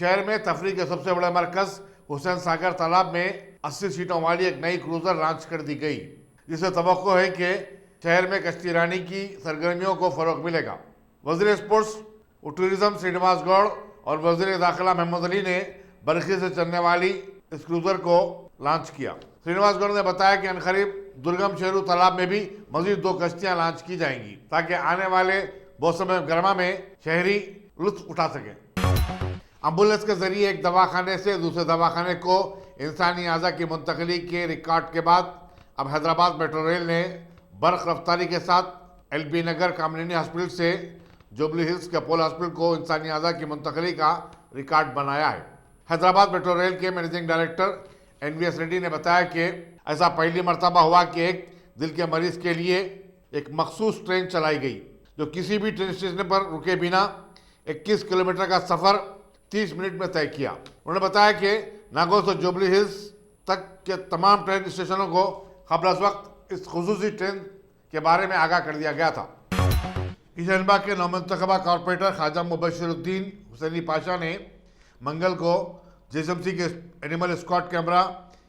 शहर में तफरीह के सबसे बड़े मरकज हुसैन सागर तालाब में 80 सीटों वाली एक नई क्रूजर लॉन्च कर दी गई, जिससे तवक्को है कि शहर में कश्ती रानी की सरगर्मियों को फरोग मिलेगा। वजीर स्पोर्ट्स और टूरिज्म श्रीनिवास गौड़ और वजीर दाखिला मोहम्मद अली ने बरखी से चलने वाली इस क्रूजर को लॉन्च किया। श्रीनिवास गौड़ ने बताया कि अनकरीब दुर्गम शेरू तालाब में भी मजीद 2 कश्तियां लॉन्च की जाएंगी ताकि आने वाले मौसम गर्मा में शहरी लुत्फ उठा सकें। एम्बुलेंस के जरिए एक दवाखाने से दूसरे दवाखाने को इंसानी आज़ा की मुंतकली के रिकॉर्ड के बाद अब हैदराबाद मेट्रो रेल ने बर्क रफ्तारी के साथ एलबी नगर कामरेनी हॉस्पिटल से जुबली हिल्स के अपोलो हॉस्पिटल को इंसानी आज़ा की मुंतकली का रिकॉर्ड बनाया है। हैदराबाद मेट्रो रेल के मैनेजिंग डायरेक्टर NVS रेड्डी ने बताया कि ऐसा पहली मरतबा हुआ कि एक दिल के मरीज के लिए एक मखसूस ट्रेन चलाई गई जो किसी भी ट्रेन स्टेशन पर रुके बिना 21 किलोमीटर का सफ़र 30 मिनट में तय किया। उन्होंने बताया कि नागौर से जुबली हिल्स तक के तमाम ट्रेन स्टेशनों को क़ब्ल वक्त इस खुसूसी ट्रेन के बारे में आगाह कर दिया गया था। किशनबाग के नौमुंतखबा कॉरपोरेटर ख्वाजा मुबशिरुद्दीन हुसैनी पाशा ने मंगल को JSMC के एनिमल स्क्वाड कैमरा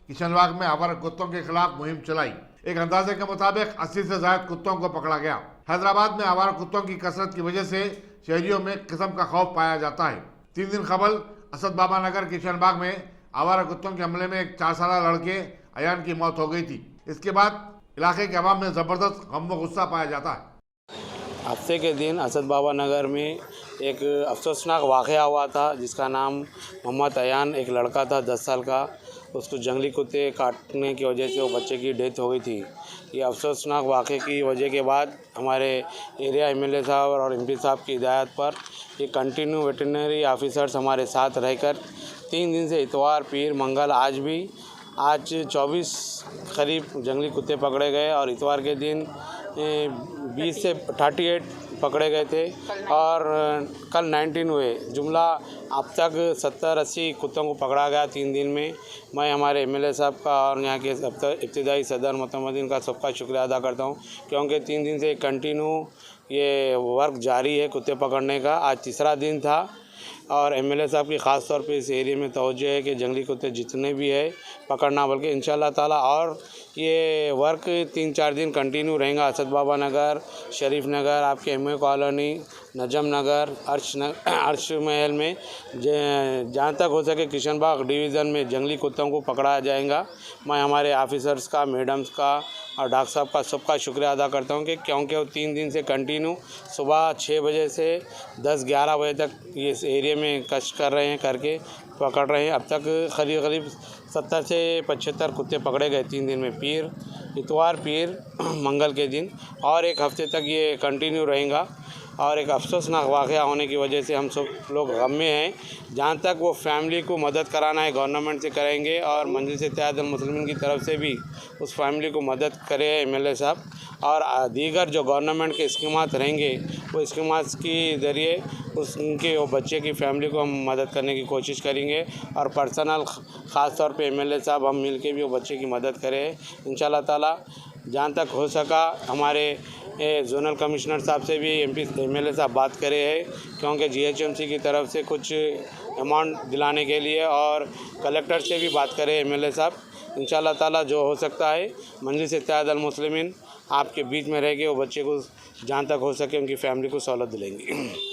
किशनबाग में आवारा कुत्तों के खिलाफ मुहिम चलाई। एक अंदाजे के मुताबिक 80 से ज्यादा कुत्तों को पकड़ा गया। हैदराबाद में आवारा कुत्तों की कसरत की वजह से शहरियों में किस्म का खौफ पाया जाता है। 3 दिन कबल असद बाबा नगर किशनबाग में आवारा कुत्तों के हमले में एक 4 साल लड़के अयान की मौत हो गई थी। इसके बाद इलाके के अवाम में ज़बरदस्त गम व गुस्सा पाया जाता है। हफ्ते के दिन असद बाबा नगर में एक अफसोसनाक वाक़या हुआ था जिसका नाम मोहम्मद अयान, एक लड़का था 10 साल का। उसको जंगली कुत्ते काटने की वजह से वो बच्चे की डेथ हो गई थी। ये अफसोसनाक वाक़े की वजह के बाद हमारे एरिया MLA साहब और MP साहब की हिदायत पर ये कंटिन्यू वेटरनरी ऑफिसर्स हमारे साथ रहकर 3 दिन से इतवार, पीर, मंगल आज 24 करीब जंगली कुत्ते पकड़े गए और इतवार के दिन 20 से 38 पकड़े गए थे और कल 19 हुए। जुमला अब तक 70-80 कुत्तों को पकड़ा गया 3 दिन में। मैं हमारे MLA साहब का और यहाँ के इब्तिदाई सदर मोहम्मदीन का सबका शुक्रिया अदा करता हूँ, क्योंकि 3 दिन से कंटिन्यू ये वर्क जारी है कुत्ते पकड़ने का। आज तीसरा दिन था और MLA साहब की ख़ास तौर पे इस एरिया में तवज्जो है कि जंगली कुत्ते जितने भी है पकड़ना, बल्कि इंशाअल्लाह ताला और ये वर्क 3-4 दिन कंटिन्यू रहेगा। असद बाबा नगर, शरीफ नगर, आपके MA कॉलोनी, नजम नगर, अर्श महल में जहाँ तक हो सके किशनबाग डिवीज़न में जंगली कुत्तों को पकड़ा जाएगा। मैं हमारे ऑफिसर्स का, मैडम्स का और डॉक्टर साहब का सबका शुक्रिया अदा करता हूँ कि क्योंकि वो 3 दिन से कंटिन्यू सुबह 6 बजे से 10-11 बजे तक ये इस एरिया में कष्ट कर रहे हैं, करके पकड़ रहे हैं। अब तक करीब 70 से 75 कुत्ते पकड़े गए 3 दिन में, पीर, इतवार, पीर, मंगल के दिन, और 1 हफ्ते तक ये कंटिन्यू रहेगा। और एक अफसोसनाक वाक़या होने की वजह से हम सब लोग गम में हैं। जहाँ तक वो फैमिली को मदद कराना है गवर्नमेंट से करेंगे और मजलिस इत्तेहादुल मुस्लिमीन की तरफ से भी उस फैमिली को मदद करे MLA साहब, और दीगर जो गवर्नमेंट के स्कीमात रहेंगे वो स्कीमात के ज़रिए उनके वो बच्चे की फैमिली को हम मदद करने की कोशिश करेंगे। और पर्सनल ख़ास तौर पे MLA साहब हम मिल के भी वो बच्चे की मदद करें इंशाअल्लाह ताला। जहाँ तक हो सका हमारे जोनल कमिश्नर साहब से भी MLA साहब बात करे हैं, क्योंकि GHMC की तरफ से कुछ अमाउंट दिलाने के लिए, और कलेक्टर से भी बात करें MLA साहब। इंशाअल्लाह ताला जो हो सकता है मजलिस इत्तेहादुल मुस्लिमीन आपके बीच में रह के वो बच्चे को जहाँ तक हो सके उनकी फैमिली को सहूलत दिलाएंगे।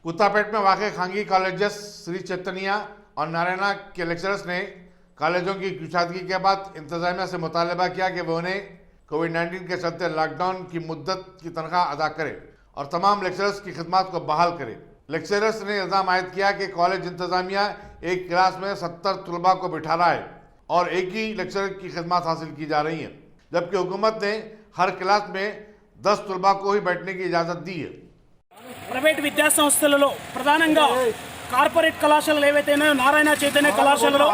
कुत्तापेट में वाक़ खांगी कॉलेजेस श्री चैतन्या और नारायणा के लेक्चरर्स ने कॉलेजों की कुशादगी के बाद इंतजामिया से मुतालबा किया कि वो उन्हें कोविड-19 के चलते लॉकडाउन की मुद्दत की तनख्वाह अदा करे और तमाम लेक्चरर्स की खिदमत को बहाल करे। लेक्चरर्स ने इल्ज़ाम आयद किया कि कॉलेज इंतजामिया एक क्लास में 70 तलबा को बिठा रहा है और एक ही लेक्चरर की खिदमत हासिल की जा रही है। जबकि हुकूमत ने हर क्लास में 10 तलबा को ही बैठने की इजाज़त दी है। ప్రైవేట్ విద్యా సంస్థలలో ప్రధానంగా కార్పొరేట్ కళాశాలలు ఏవైతే ఉన్నాయో నారాయణ చైతన్య కళాశాలలో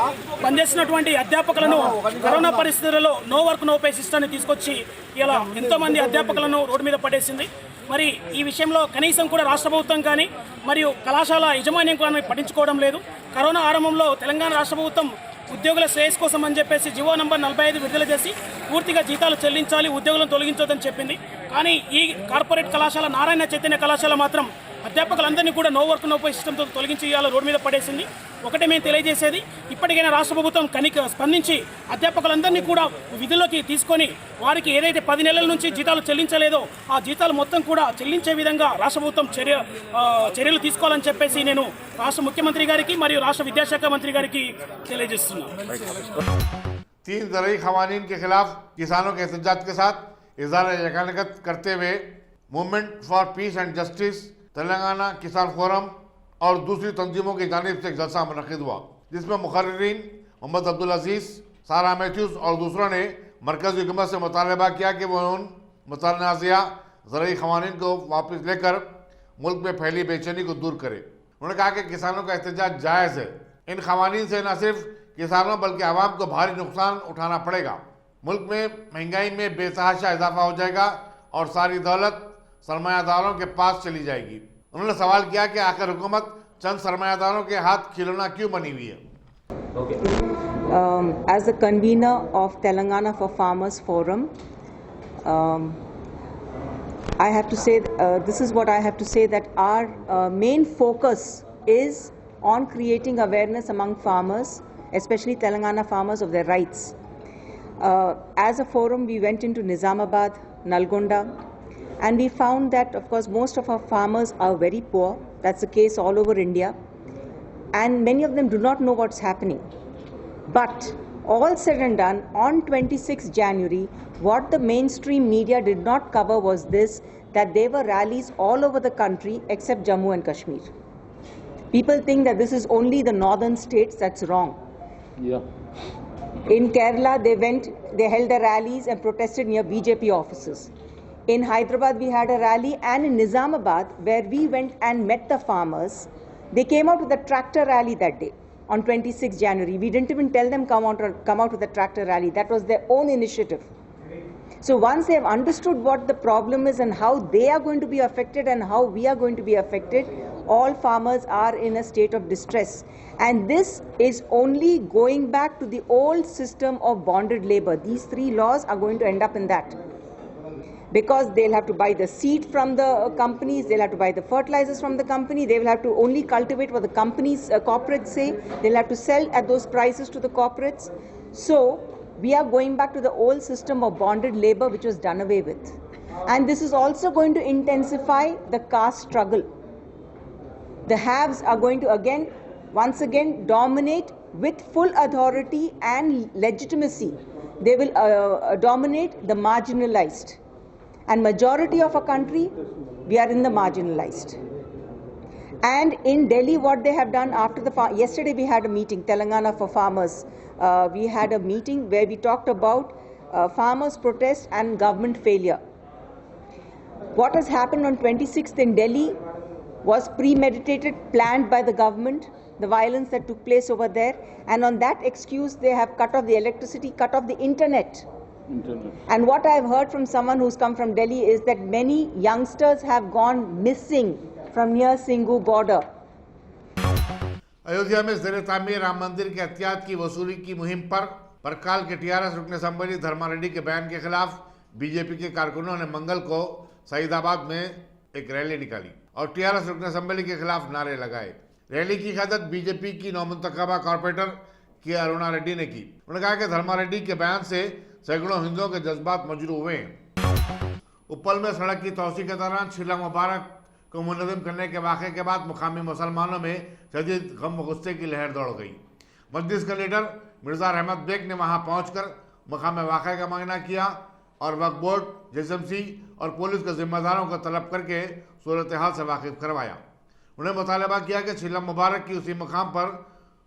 పనిచేసినటువంటి అధ్యాపకులను కరోనా పరిస్థితులలో నో వర్క్ నో పే సిస్టమ్ని తీసుకొచ్చి ఇలా ఎంతోమంది అధ్యాపకులను రోడ్డు మీద పడేసింది. మరి ఈ విషయంలో కనీసం కూడా రాష్ట్ర ప్రభుత్వం కానీ మరియు కళాశాల యాజమాన్యం కానీ పట్టించుకోవడం లేదు. కరోనా ఆరంభంలో తెలంగాణ రాష్ట్ర ప్రభుత్వం ఉద్యోగుల శ్రేయస్ కోసం అని చెప్పేసి జివో నంబర్ 45 విడుదల చేసి పూర్తిగా జీతాలు చెల్లించాలి, ఉద్యోగులను తొలగించొద్దని చెప్పింది. కానీ ఈ కార్పొరేట్ కళాశాల నారాయణ చైతన్య కళాశాల మాత్రం అధ్యాపకులందరినీ కూడా నో వర్క్ నో పే సిస్టమ్తో తొలగించి ఇవాళ రోడ్డు మీద పడేసింది. ఒకటే మేము తెలియజేసేది, ఇప్పటికైనా రాష్ట్ర ప్రభుత్వం స్పందించి అధ్యాపకులందరినీ కూడా విధుల్లోకి తీసుకొని వారికి ఏదైతే 10 నెలల నుంచి జీతాలు చెల్లించలేదో ఆ జీతాలు మొత్తం కూడా చెల్లించే విధంగా రాష్ట్ర ప్రభుత్వం చర్యలు తీసుకోవాలని చెప్పేసి నేను రాష్ట్ర ముఖ్యమంత్రి గారికి మరియు రాష్ట్ర విద్యాశాఖ మంత్రి గారికి తెలియజేస్తున్నాను. 3 ज़रूरी क़वानीन के खिलाफ किसानों के एहतजाज के साथ इज़हार यकानगत करते हुए movement for piece and justice, Telangana किसान फोरम और दूसरी तंजीमों की जानिब से एक जलसा मुनक़िद हुआ, जिसमें मुखर्रिरीन मोहम्मद अब्दुल अजीज़, सारा मैथ्यूज़ और दूसरों ने मरकज़ी हुकूमत से मुतालबा किया कि वो उन मुतनाज़िया ज़रूरी क़वानीन को वापस लेकर मुल्क में फैली बेचैनी को दूर करे। उन्होंने कहा कि किसानों का एहतजाज जायज़ है। इन क़वानीन से न सिर्फ किसानों बल्कि आवाम को भारी नुकसान उठाना पड़ेगा। मुल्क में महंगाई में बेतहाशा इजाफा हो जाएगा और सारी दौलत सरमायादारों के पास चली जाएगी। उन्होंने सवाल किया कि आखिर हुकूमत चंद सरमायादारों के हाथ खिलौना क्यों बनी हुई है। As the convener of Telangana for Farmers Forum, I have to say, this is what I have to say, that our main focus is on creating awareness among farmers, especially Telangana farmers, of their rights. As a forum, we went into Nizamabad, Nalgonda, and we found that, of course, most of our farmers are very poor. That's the case all over India. And many of them do not know what's happening. But all said and done, on 26 January, what the mainstream media did not cover was this, that there were rallies all over the country except Jammu and Kashmir. People think that this is only the northern states. That's wrong. In Kerala, they held their rallies and protested near BJP offices. In Hyderabad, we had a rally, and in Nizamabad, where we went and met the farmers, they came out with a tractor rally that day on 26 January. We didn't even tell them come out with a tractor rally. That was their own initiative. So once they have understood what the problem is and how they are going to be affected and how we are going to be affected, all farmers are in a state of distress. And this is only going back to the old system of bonded labor. These 3 laws are going to end up in that. Because they'll have to buy the seed from the companies, they'll have to buy the fertilizers from the company, they will have to only cultivate what the companies, corporates say, they'll have to sell at those prices to the corporates. So we are going back to the old system of bonded labor, which was done away with. And this is also going to intensify the caste struggle. The haves are going to once again dominate with full authority and legitimacy. They will dominate the marginalized. And majority of our country, we are in the marginalized. And in Delhi, what they have done after yesterday we had a meeting, Telangana for Farmers. We had a meeting where we talked about farmers' protest and government failure. What has happened on 26th in Delhi was premeditated, planned by the government, the violence that took place over there. And on that excuse, they have cut off the electricity, cut off the internet. And what I have heard from someone who's come from Delhi is that many youngsters have gone missing from near Singhu border. Ayodhya में ज़ेर तामीर राम मंदिर के अतियात की वसूली की मुहिम पर परकाल के टीआरएस रुकन असम्बली धर्मा रेड्डी के बयान के खिलाफ बीजेपी के कारकुनों ने मंगल को सईदाबाद में एक रैली निकाली और टीआरएस रुकन असम्बली के खिलाफ नारे लगाए। रैली की क़यादत बीजेपी की नौमुंतखबा कॉर्पोरेटर के अरुणा रेड्डी ने की। उन्होंने कहा कि धर्मा रेड्डी के बयान से सैकड़ों हिंदुओं के जज्बात मजरूह हुए हैं। उप्पल में सड़क की तोसी के दौरान शीला मुबारक को मुनज़्ज़म करने के वाक़े के बाद मुकामी मुसलमानों में शदीद गम व गुस्से की लहर दौड़ गई। मजलिस के लीडर मिर्ज़ा रहमत बेग ने वहां पहुंचकर मकाम वाक़े का मुआयना किया और वक्फ बोर्ड, जेएसएमसी और पुलिस के जिम्मेदारों को तलब करके सूरत हाल से वाकिफ करवाया। उन्हें मुतालबा किया कि शीला मुबारक की उसी मकाम पर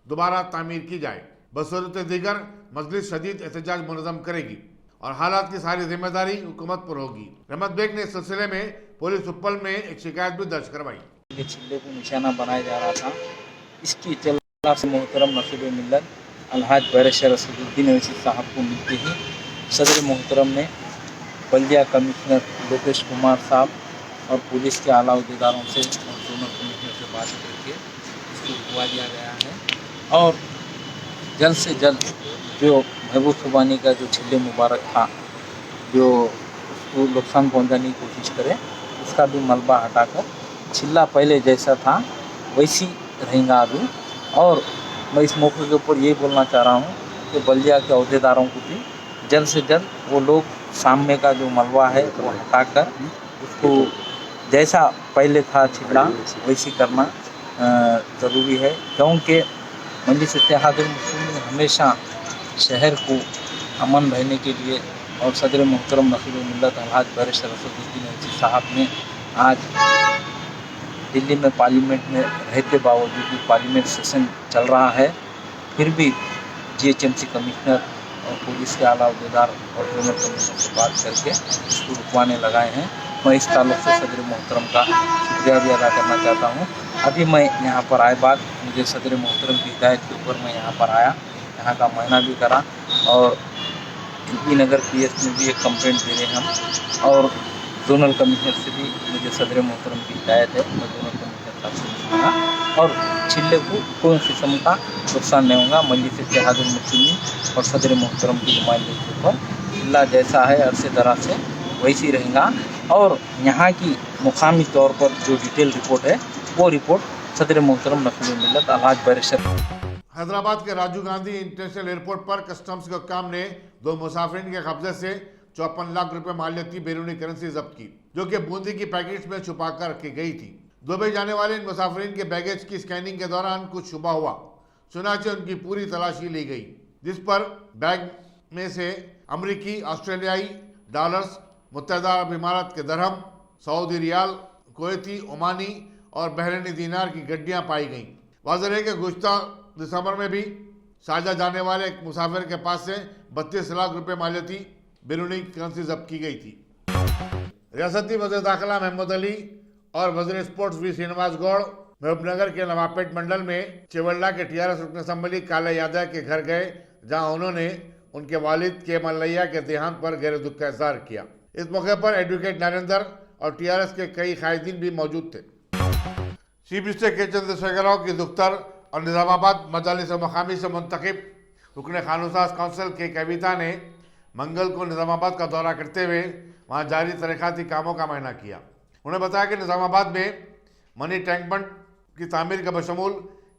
दोबारा तामीर की जाए। बसूरत दीगर मजलिस शदीद एहतजाज मुनज़्ज़म करेगी। और हालात की सारी जिम्मेदारी हुकूमत पर होगी। रहमत बेग ने इस सिलसिले में पुलिस उपल में एक शिकायत भी दर्ज करवाई। ये चिल्ले को निशाना बनाया जा रहा था, इसकी इत्तला से मोहतरम नसीब मिल्लत अलहाज बैरिस्टर असदुद्दीन ओवैसी साहब को मिलते ही सदर मोहतरम ने बल्दिया कमिश्नर लोकेश कुमार साहब और पुलिस के आला अहदेदारों से और जोनल कमिश्नर से बात करके इसको रुकवा दिया गया है और जल्द से जल्द जो महबूब सुबानी का जो छिल्ले मुबारक था जो उसको नुकसान पहुंचाने की कोशिश करे, उसका भी मलबा हटाकर छिल्ला पहले जैसा था वैसी रहेगा अभी। और मैं इस मौके के ऊपर ये बोलना चाह रहा हूँ कि बल्दिया के अहदेदारों को भी जल्द से जल्द वो लोग सामने का जो मलबा है वो हटाकर उसको जैसा पहले था छिल्ला वैसी करना ज़रूरी है, क्योंकि मजलिस इत्तेहादुल मुस्लिमीन हमेशा शहर को अमन रहने के लिए और सदर मोहतरम नसीब मिल्लत अलहाज बैरिस्टर असदुद्दीन ओवैसी साहब ने आज दिल्ली में पार्लियामेंट में रहते बावजूद भी पार्लियामेंट सेशन चल रहा है, फिर भी जीएचएमसी कमिश्नर और पुलिस के आला अहदेदार और जोनल कमिश्नर से बात करके इसको रुकवाने लगाए हैं। मैं इस ताल्लुक़ से सदर मोहतरम का शुक्रिया भी अदा करना चाहता हूँ। अभी मैं यहाँ पर आए बाद मुझे सदर मोहतरम की हिदायत के ऊपर मैं यहाँ पर आया, यहाँ का मुआयना भी करा और एलबी नगर पीएस में भी एक कंप्लेंट दे रहे हम और जोनल कमिश्नर से भी मुझे सदर मोहतरम की हिदायत है, मैं जोनल कमिश्नर साहब से मिलूँगा और छिल्ले को कोई किस्म का नुकसान नहीं होगा। मजलिस इत्तेहादुल मुस्लिमीन और सदर मोहतरम की नुमाइंदगी के ऊपर छिल्ला जैसा है अरसे दराज से वैसी रहेगा और यहाँ की मुकामी तौर पर जो डिटेल रिपोर्ट है वो रिपोर्ट सदर मोहतरम नसीब मिल्लत अलहाज बैरिस्टर। हैदराबाद के राजीव गांधी इंटरनेशनल एयरपोर्ट पर कस्टम्स के हुक्काम ने 2 मुसाफिरीन के कब्जे से 54 लाख रुपए मालियती बैरूनी करेंसी जब्त की, जो कि बूंदी की पैकेट्स में छुपा कर रखी गई थी। दुबई जाने वाले इन मुसाफिरीन के बैगेज की स्कैनिंग के दौरान कुछ शुबा हुआ, चुनाचे उनकी पूरी तलाशी ली गई, जिस पर बैग में से अमरीकी, ऑस्ट्रेलियाई डॉलर्स, मुत्तहदा अरब इमारात के दरहम, सऊदी रियाल, कुवैती, ओमानी और बहरीनी दीनार की गड्डियां पाई गईं। वाज़ेह है कि गुज़िश्ता दिसंबर में भी शारजा जाने वाले एक मुसाफिर के पास से 32 लाख रुपए मालियती बैरूनी करेंसी जब्त की गई थी। रियासती वज़ीर दाखिला महमूद अली और वज़ीर स्पोर्ट्स वी श्रीनिवास गौड़ महबूबनगर के नवाबपेट मंडल में चिवल्ला के टीआरएस रुकन असम्बली काला यादव के घर गए, जहां उन्होंने उनके वालिद के मल्लैया के देहांत पर गहरे दुख का इज़हार किया। इस मौके पर एडवोकेट नरेंद्र और टीआरएस के कई कायदीन भी मौजूद थे। चीफ मिनिस्टर के चंद्रशेखर राव की दफ्तर और निज़ामाबाद मजालिस मकामी से मुंतखब रुकन कानूनसाज काउंसिल के कविता ने मंगल को निज़ामाबाद का दौरा करते हुए वहां जारी तरीक़ाती कामों का मुआयना किया। उन्होंने बताया कि निज़ामाबाद में मनी टैंक बंड की तामीर का बशमूल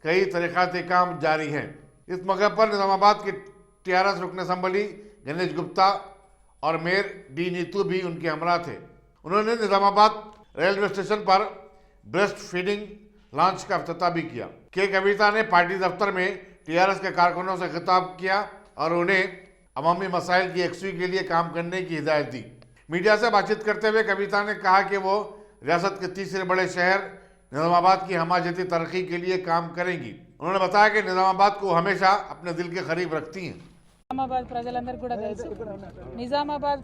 कई तरीक़ाती काम जारी हैं। इस मौके पर निज़ामाबाद के टीआरएस रुकन असम्बली गणेश गुप्ता और मेयर डी नीतू भी उनके हमरा थे। उन्होंने निज़ामाबाद रेलवे स्टेशन पर ब्रेस्ट फीडिंग लॉन्च का इफ्तिताह भी किया। के कविता ने पार्टी दफ्तर में टीआरएस के कारकुनों से खिताब किया और उन्हें अवामी मसाइल की यकसुई के लिए काम करने की हिदायत दी। मीडिया से बातचीत करते हुए कविता ने कहा कि वो रियासत के तीसरे बड़े शहर निज़ामाबाद की हमाजती तरक्की के लिए काम करेंगी। उन्होंने बताया कि निज़ामाबाद को हमेशा अपने दिल के करीब रखती हैं। నిజామాబాద్ ప్రజలందరికీ కూడా తెలుసు, నిజామాబాద్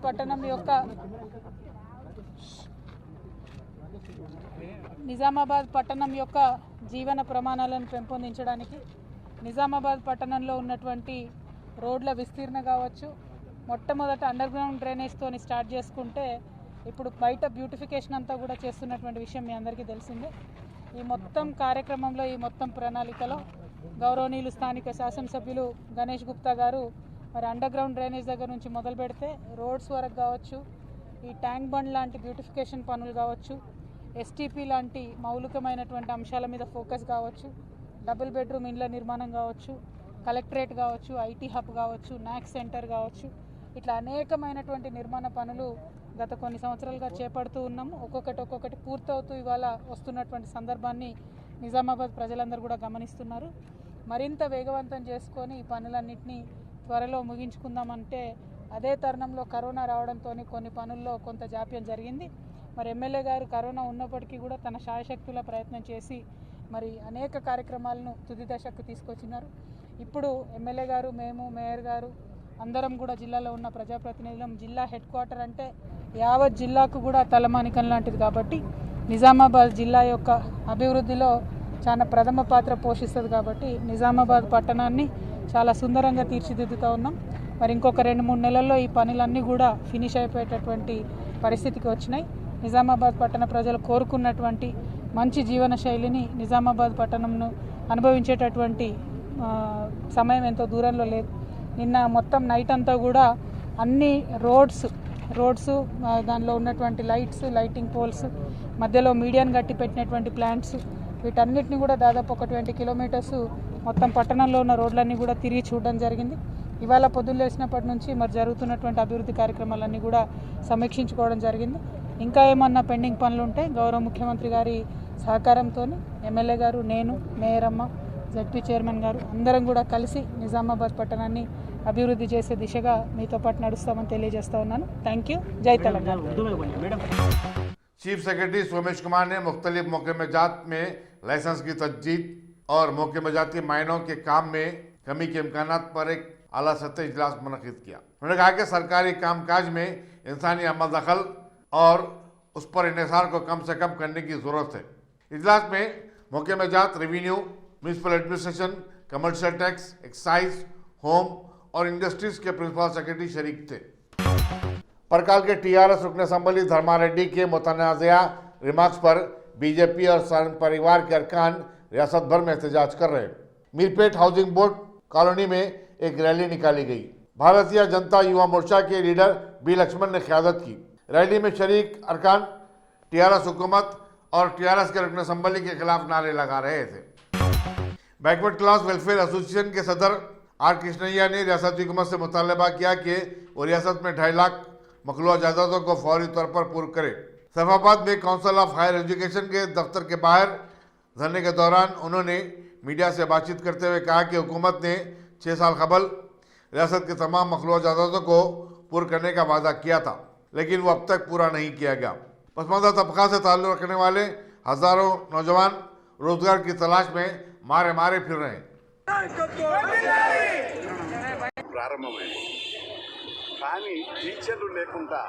పట్టణం యొక్క జీవన ప్రమాణాలను పెంపొందించడానికి నిజామాబాద్ పట్టణంలో ఉన్నటువంటి రోడ్ల విస్తీర్ణ కావచ్చు, మొట్టమొదట అండర్ గ్రౌండ్ డ్రైనేజ్తో స్టార్ట్ చేసుకుంటే ఇప్పుడు బయట బ్యూటిఫికేషన్ అంతా కూడా చేస్తున్నటువంటి విషయం మీ అందరికీ తెలిసిందే। ఈ మొత్తం కార్యక్రమంలో, ఈ మొత్తం ప్రణాళికలో గౌరవనీయులు స్థానిక శాసనసభ్యులు గణేష్ గుప్తా గారు మరి అండర్ గ్రౌండ్ డ్రైనేజ్ దగ్గర నుంచి మొదలు పెడితే రోడ్స్ వరకు కావచ్చు, ఈ ట్యాంక్ బండ్ లాంటి బ్యూటిఫికేషన్ పనులు కావచ్చు, ఎస్టీపీ లాంటి మౌలికమైనటువంటి అంశాల మీద ఫోకస్ కావచ్చు, డబుల్ బెడ్రూమ్ ఇండ్ల నిర్మాణం కావచ్చు, కలెక్టరేట్ కావచ్చు, ఐటీ హబ్ కావచ్చు, నాక్ సెంటర్ కావచ్చు, ఇట్లా అనేకమైనటువంటి నిర్మాణ పనులు గత కొన్ని సంవత్సరాలుగా చేపడుతూ ఉన్నాము। ఒక్కొక్కటి పూర్తవుతూ ఇవాళ వస్తున్నటువంటి సందర్భాన్ని నిజామాబాద్ ప్రజలందరూ కూడా గమనిస్తున్నారు। మరింత వేగవంతం చేసుకొని ఈ పనులన్నింటినీ త్వరలో ముగించుకుందామంటే అదే తరుణంలో కరోనా రావడంతో కొన్ని పనుల్లో కొంత జాప్యం జరిగింది। మరి ఎమ్మెల్యే గారు కరోనా ఉన్నప్పటికీ కూడా తన శాయశక్తుల ప్రయత్నం చేసి మరి అనేక కార్యక్రమాలను తుది దశకు తీసుకొచ్చినారు। ఇప్పుడు ఎమ్మెల్యే గారు, మేము, మేయర్ గారు, అందరం కూడా జిల్లాలో ఉన్న ప్రజాప్రతినిధులం, జిల్లా హెడ్ క్వార్టర్ అంటే యావత్ జిల్లాకు కూడా తలమానికం లాంటిది కాబట్టి నిజామాబాద్ జిల్లా యొక్క అభివృద్ధిలో చాలా ప్రథమ పాత్ర పోషిస్తుంది కాబట్టి నిజామాబాద్ పట్టణాన్ని చాలా సుందరంగా తీర్చిదిద్దుతూ ఉన్నాం. మరి ఇంకొక 2-3 నెలల్లో ఈ పనులన్నీ కూడా ఫినిష్ అయిపోయేటటువంటి పరిస్థితికి వచ్చినాయి. నిజామాబాద్ పట్టణ ప్రజలు కోరుకున్నటువంటి మంచి జీవన శైలిని నిజామాబాద్ పట్టణంను అనుభవించేటటువంటి సమయం ఎంతో దూరంలో లేదు. నిన్న మొత్తం నైట్ అంతా కూడా అన్ని రోడ్స్ దానిలో ఉన్నటువంటి లైటింగ్ పోల్స్, మధ్యలో మీడియాను కట్టి పెట్టినటువంటి ప్లాంట్స్, వీటన్నిటిని కూడా దాదాపు ఒక 20 కిలోమీటర్స్ మొత్తం పట్టణంలో ఉన్న రోడ్లన్నీ కూడా తిరిగి చూడడం జరిగింది. ఇవాళ పొద్దున్న లేచినప్పటి నుంచి మరి జరుగుతున్నటువంటి అభివృద్ధి కార్యక్రమాలన్నీ కూడా సమీక్షించుకోవడం జరిగింది. ఇంకా ఏమన్నా పెండింగ్ పనులు ఉంటే గౌరవ ముఖ్యమంత్రి గారి సహకారంతో ఎమ్మెల్యే గారు, నేను, మేయర్ అమ్మ, జడ్పీ చైర్మన్ గారు అందరం కూడా కలిసి నిజామాబాద్ పట్టణాన్ని అభివృద్ధి చేసే దిశగా మీతో పాటు నడుస్తామని తెలియజేస్తా ఉన్నాను. Thank you. జై తెలంగాణ. चीफ सेक्रेटरी सोमेश कुमार ने मुख्तलिफ मौके में जात में लाइसेंस की तजदीद और मौके में जाती मायनों के काम में कमी के इम्कानात पर एक आला सतह इजलास मुनक़िद किया। उन्होंने कहा कि सरकारी कामकाज में इंसानी अमल दखल और उस पर इन्हिसार को कम से कम करने की ज़रूरत है। इजलास में मौके में जात revenue, municipal administration, commercial tax, excise, home और इंडस्ट्रीज के प्रिंसिपल सेक्रेटरी शरीक थे। परकाल के टीआरएस रुकन असम्बली धर्मा रेड्डी के मुतनाज़ा रिमार्क्स पर बीजेपी और संघ परिवार के अरकान रियासत भर में एहतजाज कर रहे हैं। मीरपेट हाउसिंग बोर्ड कॉलोनी में एक रैली निकाली गई। भारतीय जनता युवा मोर्चा के लीडर बी लक्ष्मण ने क़यादत की। रैली में शरीक अरकान टीआरएस हुकूमत और टीआरएस के रुकन असम्बली के खिलाफ नारे लगा रहे थे। बैकवर्ड क्लास वेलफेयर एसोसिएशन के सदर आर कृष्णैया ने रियासती हुकूमत से मुतालबा किया कि वो रियासत में 2.5 लाख मखलूआ जायदादों को फौरी तौर पर पूर्ण करे। सैफाबाद में काउंसिल ऑफ हायर एजुकेशन के दफ्तर के बाहर धरने के दौरान उन्होंने मीडिया से बातचीत करते हुए कहा कि हुकूमत ने 6 साल कबल रियासत के तमाम मखलूआ जायदादों को पूर्ण करने का वादा किया था, लेकिन वो अब तक पूरा नहीं किया गया। पसमानदा तबका से ताल्लुक़ रखने वाले हज़ारों नौजवान रोजगार की तलाश में मारे मारे फिर रहे हैं। ప్రారంభమైంది కానీ టీచర్లు లేకుండా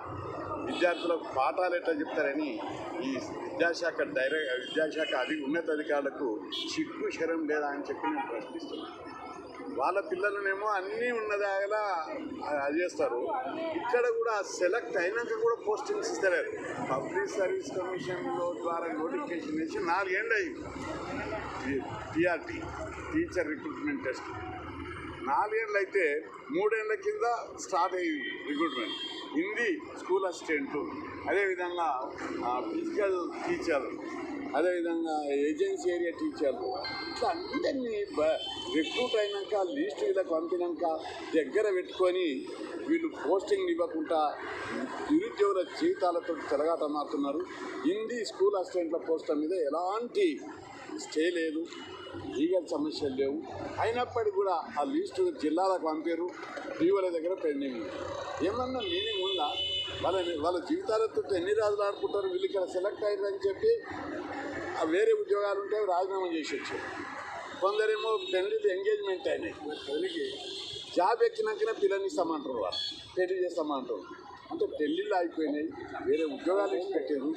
విద్యార్థులకు పాఠాలు ఎట్లా చెప్తారని ఈ విద్యాశాఖ ఉన్నత అధికారులకు చిక్కు శరం లేదా అని చెప్పి నేను ప్రశ్నిస్తున్నాను. వాళ్ళ పిల్లలనేమో అన్నీ ఉన్నదాగలా అది చేస్తారు. ఇక్కడ కూడా సెలెక్ట్ అయినాక కూడా పోస్టింగ్స్ ఇస్తలేరు. పబ్లిక్ సర్వీస్ కమిషన్లో ద్వారా నోటిఫికేషన్ వేసి 4 ఏళ్ళు అయింది. టీఆర్టీ టీచర్ రిక్రూట్మెంట్ టెస్ట్ 4 ఏళ్ళు అయితే 3 ఏళ్ల కింద స్టార్ట్ అయ్యింది రిక్రూట్మెంట్. హిందీ స్కూల్ అసిస్టెంట్లు, అదేవిధంగా ఫిజికల్ టీచర్లు, అదేవిధంగా ఏజెన్సీ ఏరియా టీచర్లు, ఇట్లా అందరినీ రిక్రూట్ అయినాక లిస్ట్ వీళ్ళకి పంపినాక దగ్గర పెట్టుకొని వీళ్ళు పోస్టింగ్ ఇవ్వకుండా నిరుద్యోగుల జీవితాలతో చెలగాట మారుతున్నారు. హిందీ స్కూల్ అసిస్టెంట్ల పోస్టుల మీద ఎలాంటి స్టే లేదు, లీగల్ సమస్యలు లేవు. అయినప్పటికీ కూడా ఆ లిస్టు జిల్లాలకు పంపారు, డీఓల దగ్గర పెండింగ్. ఏమన్నా మీనింగ్ ఉందా? వాళ్ళ జీవితాలతో ఎన్ని రోజులు ఆడుకుంటారు. వీళ్ళు ఇక్కడ సెలెక్ట్ అయ్యారని చెప్పి వేరే ఉద్యోగాలు ఉంటే రాజీనామా చేసి వచ్చారు. కొందరేమో పెళ్లితో ఎంగేజ్మెంట్ అయినాయి, పెళ్ళికి జాబ్ ఎక్కినాకనే పిల్లల్ని ఇస్తామంటారు, వాళ్ళు పెళ్లి చేస్తామంటారు. అంటే పెళ్ళిళ్ళు అయిపోయినాయి, వేరే ఉద్యోగాలు ఇచ్చి పెట్టారు,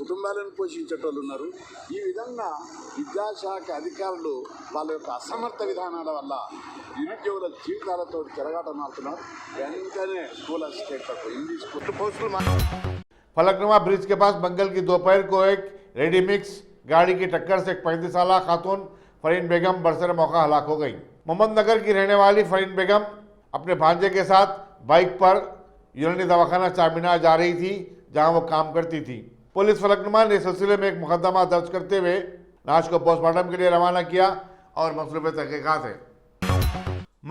కుటుంబాలను పోషించేటోళ్ళు ఉన్నారు. ఈ విధంగా విద్యాశాఖ అధికారులు వాళ్ళ యొక్క అసమర్థ విధానాల వల్ల నిరుద్యోగుల జీవితాలతో చెలగాట మారుతున్నారు. వెంటనే స్కూల్ అసిస్టెంట్లకు Hindi school postal. Falaknuma bridge के पास मंगल की दोपहर को एक रेडी मिक्स गाड़ी की टक्कर से एक 35 साल खातून फरीन बेगम बरसर मौका हलाक हो गई। मोहम्मद नगर की रहने वाली फरीन बेगम अपने भांजे के साथ बाइक पर यूनानी दवाखाना चारमीनार जा रही थी, जहां वो काम करती थी। पुलिस फलकनुमा ने इस सिलसिले में एक मुकदमा दर्ज करते हुए लाश को पोस्टमार्टम के लिए रवाना किया और मसरूफ़ तहक़ीक़ात है।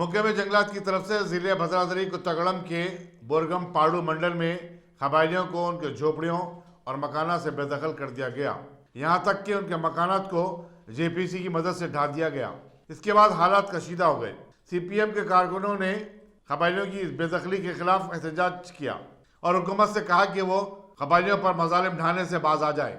मुख्य में जंगलात की तरफ से जिले भद्राद्री कुत्तागड़म के बोरगम पाड़ू मंडल में कबायलियों को उनके झोपड़ियों और मकाना से बेदखल कर दिया गया। यहाँ तक कि उनके मकानात को जेपीसी की मदद से ढा दिया गया। इसके बाद हालात कशीदा हो गए। सीपीएम के कारकुनों ने कबायलियों की इस बेदखली के खिलाफ एहतजाज किया और हुकूमत से कहा कि वो कबायलियों पर मजालिम ढाने से बाज आ जाए।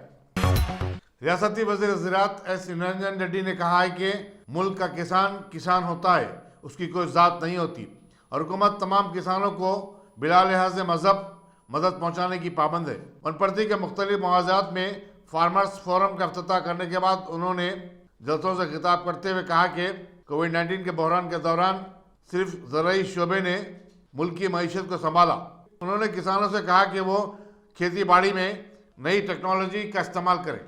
रियासती वज़ीर ज़राअत एस निरंजन रेड्डी ने कहा है कि मुल्क का किसान किसान होता है, उसकी कोई ज़ात नहीं होती। और हुकूमत तमाम किसानों को बिला लिहाज मजहब मदद पहुंचाने की पाबंद है। वनप्रति के मुख्तलिफ मुआवजात में फार्मर्स फोरम का अफ्ताह करने के बाद उन्होंने जलसों से खिताब करते हुए कहा कि कोविड-19 के बहरान के दौरान सिर्फ ज़राई शोबे ने मुल्क की मईशत को संभाला। उन्होंने किसानों से कहा कि वो खेती बाड़ी में नई टेक्नोलॉजी का इस्तेमाल करें।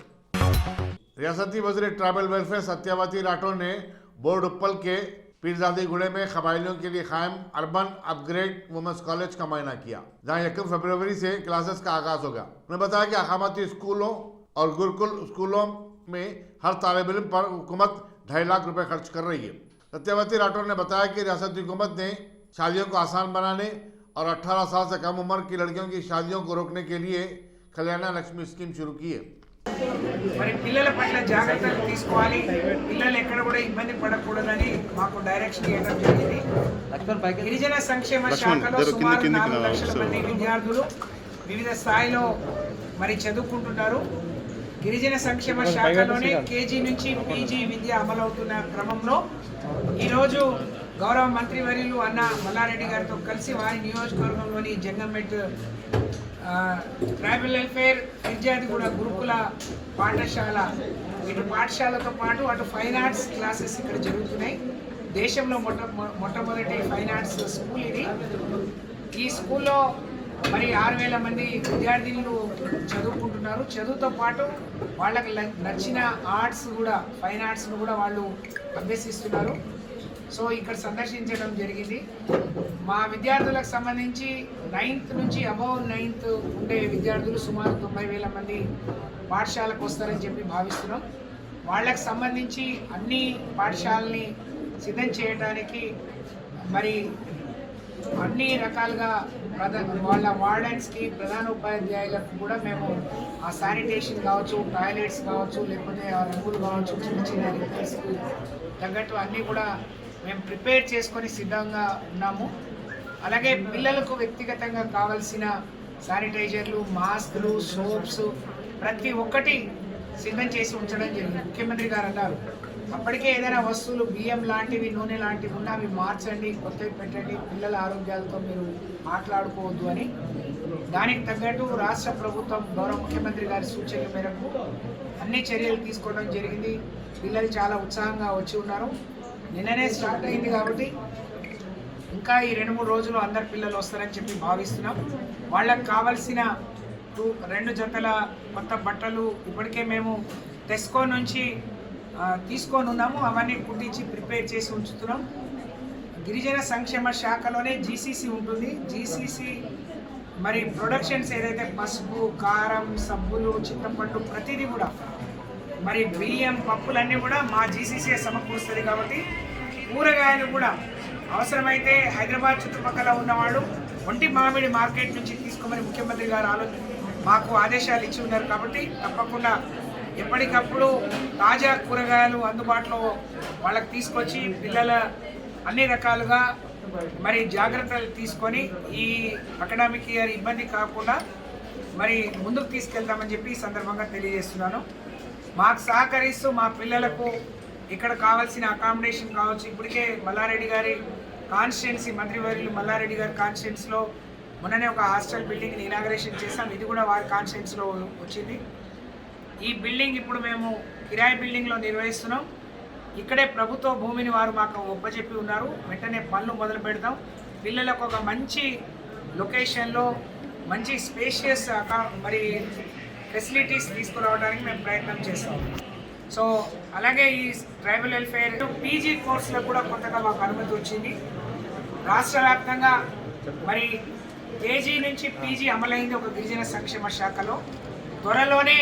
रियासती वज़ीर ट्राइबल वेलफेयर सत्यावती राठौर ने बोर्ड उप्पल के पीरजादी गुड़े में कबायलियों के लिए कायम अर्बन अपग्रेड वुमेंस कॉलेज का मुआयना किया, जहां 1 फरवरी से क्लासेस का आगाज होगा। उन्होंने बताया कि अकामती स्कूलों और गुरुकुल स्कूलों में हर तालिब इल्म पर हुकूमत 2.5 लाख रुपए खर्च कर रही है। सत्यावती राठौर ने बताया कि रियासती हुकूमत ने शादियों को आसान बनाने और 18 साल से कम उम्र की लड़कियों की शादियों को रोकने के लिए कल्याण लक्ष्मी स्कीम शुरू की है। మరి పిల్లల పట్ల జాగ్రత్తలు తీసుకోవాలి, పిల్లలు ఎక్కడ కూడా ఇబ్బంది పడకూడదని మాకు డైరెక్షన్ ఇవ్వడం జరిగింది. గిరిజన సంక్షేమ శాఖలో సుమారు 4 లక్షల మంది విద్యార్థులు వివిధ స్థాయిలో మరి చదువుకుంటున్నారు. గిరిజన సంక్షేమ శాఖలోనే కేజీ నుంచి పీజీ విద్య అమలవుతున్న క్రమంలో ఈరోజు గౌరవ మంత్రివర్యులు అన్న మల్లారెడ్డి గారితో కలిసి వారి నియోజకవర్గంలోని జంగంమెట్ ట్రైబల్ వెల్ఫేర్ విద్యార్థిగూడ గురుకుల పాఠశాల, ఇటు పాఠశాలతో పాటు అటు ఫైన్ ఆర్ట్స్ క్లాసెస్ ఇక్కడ జరుగుతున్నాయి. దేశంలో మొట్టమొదటి ఫైన్ ఆర్ట్స్ స్కూల్ ఇది. ఈ స్కూల్లో మరి 6,000 మంది విద్యార్థులు చదువుకుంటున్నారు. చదువుతో పాటు వాళ్ళకి నచ్చిన ఆర్ట్స్ కూడా, ఫైన్ ఆర్ట్స్ను కూడా వాళ్ళు అభ్యసిస్తున్నారు. సో ఇక్కడ సందర్శించడం జరిగింది. మా విద్యార్థులకు సంబంధించి 9th నుంచి అబౌవ్ 9th ఉండే విద్యార్థులు సుమారు 90,000 మంది పాఠశాలకు వస్తారని చెప్పి భావిస్తున్నాం. వాళ్ళకి సంబంధించి అన్ని పాఠశాలని సిద్ధం చేయడానికి మరి అన్ని రకాలుగా వాళ్ళ వార్డెన్స్కి, ప్రధాన ఉపాధ్యాయులకు కూడా మేము ఆ శానిటేషన్ కావచ్చు, టాయిలెట్స్ కావచ్చు, లేకపోతే ఆ రంగులు కావచ్చు, చిన్న చిన్న రిపేర్స్కి తగ్గట్టు అన్నీ కూడా మేము ప్రిపేర్ చేసుకొని సిద్ధంగా ఉన్నాము. అలాగే పిల్లలకు వ్యక్తిగతంగా కావాల్సిన శానిటైజర్లు, మాస్కులు, సోప్స్ ప్రతి ఒక్కటి సిద్ధం చేసి ఉంచడం జరిగింది. ముఖ్యమంత్రి గారు అన్నారు, అప్పటికే ఏదైనా వస్తువులు బియ్యం లాంటివి, నూనె లాంటివి ఉన్నా అవి మార్చండి, కొత్తవి పెట్టండి, పిల్లల ఆరోగ్యాలతో మీరు మాట్లాడుకోవద్దు అని. దానికి తగ్గట్టు రాష్ట్ర ప్రభుత్వం గౌరవ ముఖ్యమంత్రి గారి సూచనల మేరకు అన్ని చర్యలు తీసుకోవడం జరిగింది. పిల్లలు చాలా ఉత్సాహంగా వచ్చి ఉన్నారు. నిన్ననే స్టార్ట్ అయింది కాబట్టి ఇంకా ఈ 2-3 రోజులు అందరు పిల్లలు వస్తారని చెప్పి భావిస్తున్నాం. వాళ్ళకి కావాల్సిన 2 జతల కొత్త బట్టలు ఇప్పటికే మేము టెస్కో నుంచి తీసుకొని ఉన్నాము. అవన్నీ కుట్టించి ప్రిపేర్ చేసి ఉంచుతున్నాం. గిరిజన సంక్షేమ శాఖలోనే జీసీసీ ఉంటుంది. జీసీసీ మరి ప్రొడక్షన్స్ ఏదైతే పసుపు, కారం, సబ్బులు, చింతపండు ప్రతిదీ కూడా మరి బియ్యం, పప్పులన్నీ కూడా మా జీసీసీ సమకూరుస్తుంది. కాబట్టి కూరగాయలు కూడా అవసరమైతే హైదరాబాద్ చుట్టుపక్కల ఉన్నవాళ్ళు ఒంటి మామిడి మార్కెట్ నుంచి తీసుకోమని ముఖ్యమంత్రి గారు మాకు ఆదేశాలు ఇచ్చి ఉన్నారు. కాబట్టి తప్పకుండా ఎప్పటికప్పుడు తాజా కూరగాయలు అందుబాటులో వాళ్ళకి తీసుకొచ్చి పిల్లల అన్ని రకాలుగా మరి జాగ్రత్తలు తీసుకొని ఈ అకాడమిక్ ఇయర్ ఇబ్బంది కాకుండా మరి ముందుకు తీసుకెళ్తామని చెప్పి ఈ సందర్భంగా తెలియజేస్తున్నాను. మాకు సహకరిస్తూ మా పిల్లలకు ఇక్కడ కావాల్సిన అకామిడేషన్ కావచ్చు. ఇప్పటికే మల్లారెడ్డి గారి కాన్స్టిట్యున్సీ, మంత్రివర్యులు మల్లారెడ్డి గారి కాన్స్టిట్యున్సీలో మొన్ననే ఒక హాస్టల్ బిల్డింగ్ని ఇనాగరేషన్ చేసాం. ఇది కూడా వారి కాన్స్టిట్యున్సీలో వచ్చింది. ఈ బిల్డింగ్ ఇప్పుడు మేము కిరాయి బిల్డింగ్లో నిర్వహిస్తున్నాం. ఇక్కడే ప్రభుత్వ భూమిని వారు మాకు ఒప్పచెప్పి ఉన్నారు. వెంటనే పనులు మొదలు పెడతాం. పిల్లలకు ఒక మంచి లొకేషన్లో మంచి స్పేషియస్ మరి ఫెసిలిటీస్ తీసుకురావడానికి మేము ప్రయత్నం చేస్తాం. సో అలాగే ఈ ట్రైబల్ వెల్ఫేర్ పీజీ కోర్సులకు కూడా కొత్తగా మాకు అనుమతి వచ్చింది. రాష్ట్ర వ్యాప్తంగా మరి కేజీ నుంచి పీజీ అమలైంది ఒక గిరిజన సంక్షేమ శాఖలో. త్వరలోనే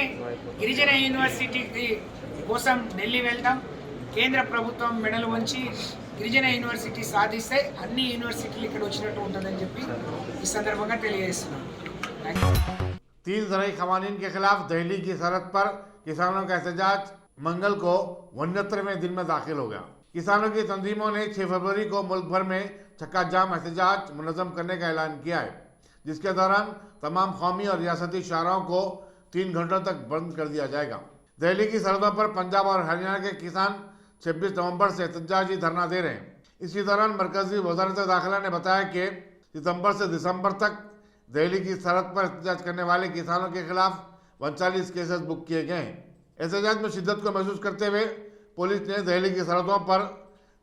గిరిజన యూనివర్సిటీకి కోసం ఢిల్లీ వెళ్తాం. కేంద్ర ప్రభుత్వం మెడలు వంచి గిరిజన యూనివర్సిటీ సాధిస్తే అన్ని యూనివర్సిటీలు ఇక్కడ వచ్చినట్టు ఉంటుందని చెప్పి ఈ సందర్భంగా తెలియజేస్తున్నాం. 3 ज़राई क़वानीन के खिलाफ दिल्ली की सरहद पर किसानों का एहतजाज मंगल को 69वें दिन में दाखिल हो गया। किसानों की तंजीमों ने 6 फरवरी को मुल्क भर में चक्का जाम एहतजाज मुनज़्ज़म करने का ऐलान किया है, जिसके दौरान तमाम कौमी और रियासती शाहराहों को 3 घंटों तक बंद कर दिया जाएगा। दिल्ली की सरहदों पर पंजाब और हरियाणा के किसान 26 नवंबर से एहतजाजी धरना दे रहे हैं। इसी दौरान मरकजी वजारत दाखिला ने बताया कि सितंबर से दिसंबर तक दिल्ली की सरहद पर एहतजाज करने वाले किसानों के खिलाफ 39 केसेस बुक किए गए हैं। एहतजाज में शिद्दत को महसूस करते हुए पुलिस ने दिल्ली की सरहदों पर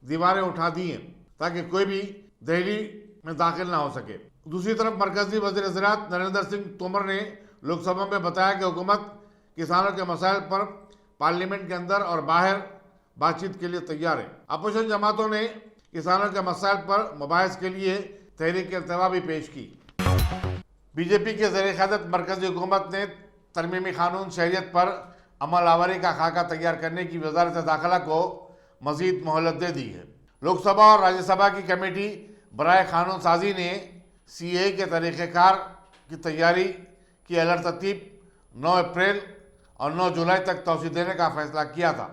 दीवारें उठा दी हैं ताकि कोई भी दिल्ली में दाखिल ना हो सके। दूसरी तरफ मरकजी वज़ीर ज़राअत नरेंद्र सिंह तोमर ने लोकसभा में बताया कि हुकूमत किसानों के मसाइल पर पार्लियामेंट के अंदर और बाहर बातचीत के लिए तैयार है। अपोजिशन जमातों ने किसानों के मसाइल पर मुबाहिस के लिए तहरीक इल्तवा भी पेश की। बीजेपी के ज़ेर क़यादत मरकजी हुकूमत ने तरमीमी कानून शहरियत पर अमल आवरी का खाका तैयार करने की वजारत दाखिला को मजीद मोहलत दे दी है। लोकसभा और राज्यसभा की कमेटी बराए कानून साजी ने CAA के तरीक़ेकार की तैयारी की अलर्ट तरतीब 9 अप्रैल और 9 जुलाई तक तोसी देने का फैसला किया था।